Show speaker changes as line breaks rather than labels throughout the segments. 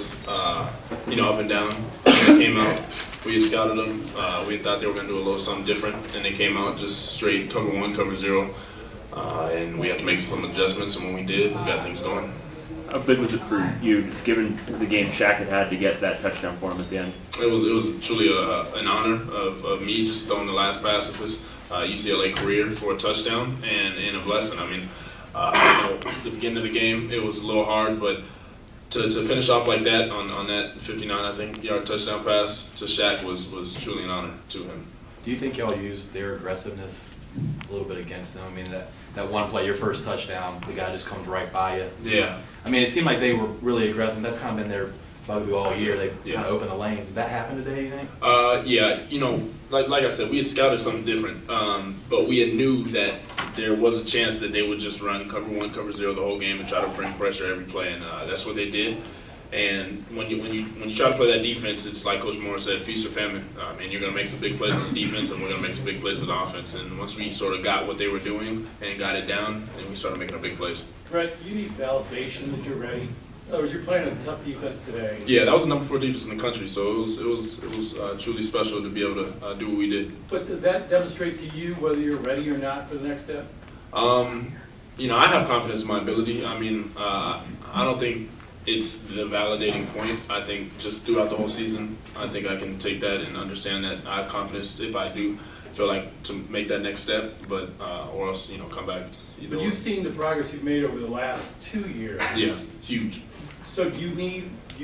was, up and down. They came out. We had scouted them. We thought they were going to do a little something different, and they came out just straight cover one, cover zero. And we had to make some adjustments, and when we did, we got things going.
How big was it for you, just given the game Shaq had to get that touchdown for him at the end?
It was truly an honor of me just throwing the last pass of his UCLA career for a touchdown and a blessing. I mean, the beginning of the game, it was a little hard, but to finish off like that on that 59, I think, yard touchdown pass to Shaq was truly an honor to him.
Do you think y'all used their aggressiveness a little bit against them? I mean, that one play, your first touchdown, the guy just comes right by you.
Yeah.
I mean, it seemed like they were really aggressive. That's kind of been their bugaboo all year. They kind of open the lanes. Did that happen today, you think?
Yeah. Like I said, we had scouted something different, but we had knew that there was a chance that they would just run cover one, cover zero the whole game and try to bring pressure every play, and that's what they did. And when you try to play that defense, it's like Coach Moore said, feast or famine. And you're going to make some big plays on the defense, and we're going to make some big plays on the offense. And once we sort of got what they were doing and got it down, and we started making our big plays.
Brett, do you need validation that you're ready? In other words, you're playing a tough defense today.
Yeah, that was the number 4 defense in the country, so it was truly special to be able to do what we did.
But does that demonstrate to you whether you're ready or not for the next step?
I have confidence in my ability. I mean, I don't think it's the validating point. I think just throughout the whole season, I think I can take that and understand that I have confidence if I do feel like to make that next step, but or else come back.
But you've seen the progress you've made over the last 2 years.
Yeah, huge.
So do you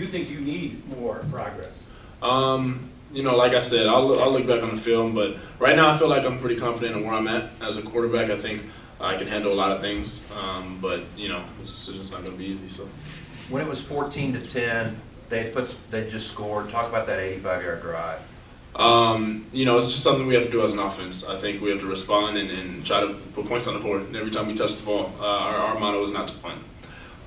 think you need more progress?
Like I said, I'll look back on the film, but right now I feel like I'm pretty confident in where I'm at as a quarterback. I think I can handle a lot of things, but this decision's not going to be easy. So.
When it was 14-10, they just scored. Talk about that 85-yard drive.
It's just something we have to do as an offense. I think we have to respond and try to put points on the board every time we touch the ball. Our motto is not to punt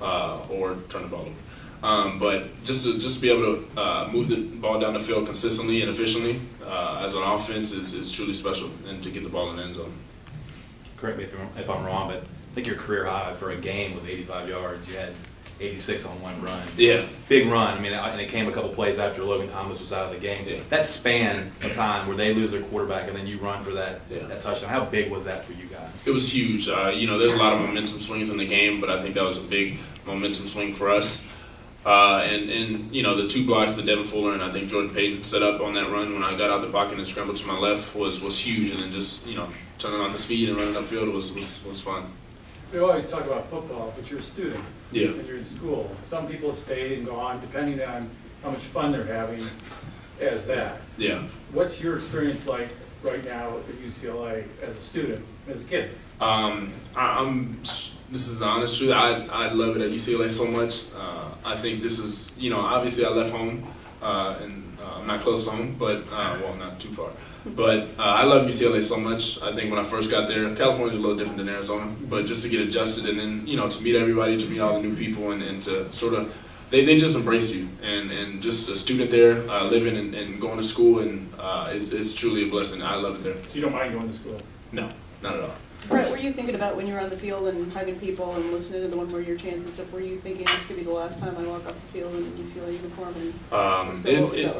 or turn the ball over. But just to be able to move the ball down the field consistently and efficiently as an offense is truly special, and to get the ball in the end zone.
Correct me if I'm wrong, but I think your career high for a game was 85 yards. You had 86 on one run.
Yeah.
Big run. I mean, and it came a couple plays after Logan Thomas was out of the game.
Yeah.
That span of time where they lose their quarterback and then you run for that touchdown, how big was that for you guys?
It was huge. There's a lot of momentum swings in the game, but I think that was a big momentum swing for us. And the 2 blocks that Devin Fuller and I think Jordan Payton set up on that run when I got out the pocket and scrambled to my left was huge. And then just, turning on the speed and running upfield was fun.
We always talk about football, but you're a student.
Yeah.
And you're in school. Some people have stayed and gone, depending on how much fun they're having as that.
Yeah.
What's your experience like right now at UCLA as a student, as a kid?
This is the honest truth. I love it at UCLA so much. I think this is, obviously I left home and I'm not close to home, but, not too far. But I love UCLA so much. I think when I first got there, California's a little different than Arizona, but just to get adjusted and then, to meet everybody, to meet all the new people and to sort of, they just embrace you. And just a student there, living and going to school, and it's truly a blessing. I love it there.
So you don't mind going to school?
No, not at all.
Brett, were you thinking about when you were on the field and hugging people and listening to the One More Year chants and stuff, were you thinking this could be the last time I walk off the field in a UCLA uniform?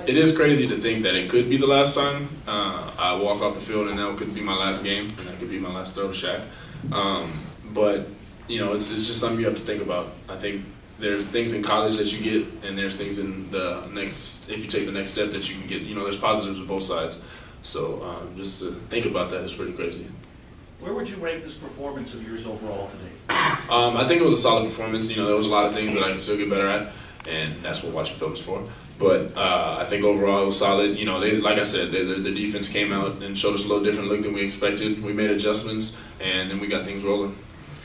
It is crazy to think that it could be the last time I walk off the field, and that could be my last game, and that could be my last throw to Shaq. But it's just something you have to think about. I think there's things in college that you get, and there's things in the next, if you take the next step, that you can get. There's positives on both sides. So just to think about that is pretty crazy.
Where would you rank this performance of yours overall today?
I think it was a solid performance. There was a lot of things that I can still get better at, and that's what watching film is for. But I think overall it was solid. Like I said, the defense came out and showed us a little different look than we expected. We made adjustments, and then we got things rolling.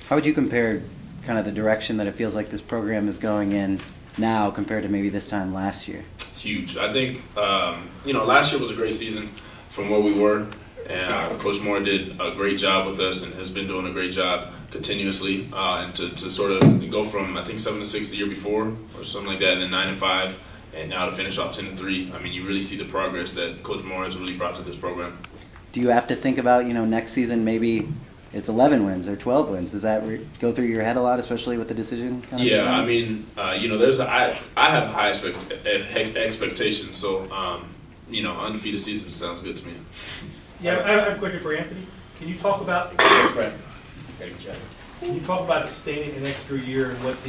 How would you compare kind of the direction that it feels like this program is going in now compared to maybe this time last year?
Huge. I think, last year was a great season from where we were. And Coach Moore did a great job with us and has been doing a great job continuously. And to sort of go from, I think, 7-6 the year before or something like that, and then 9-5, and now to finish off 10-3. I mean, you really see the progress that Coach Moore has really brought to this program.
Do you have to think about, next season maybe it's 11 wins or 12 wins. Does that go through your head a lot, especially with the decision? kind of
Yeah,
thing?
I mean, I have high expectations, so, undefeated season sounds good to me.
Yeah, I have a question for Anthony. Can you talk about,
That's right. Great job.
can you talk about staying an extra year and what the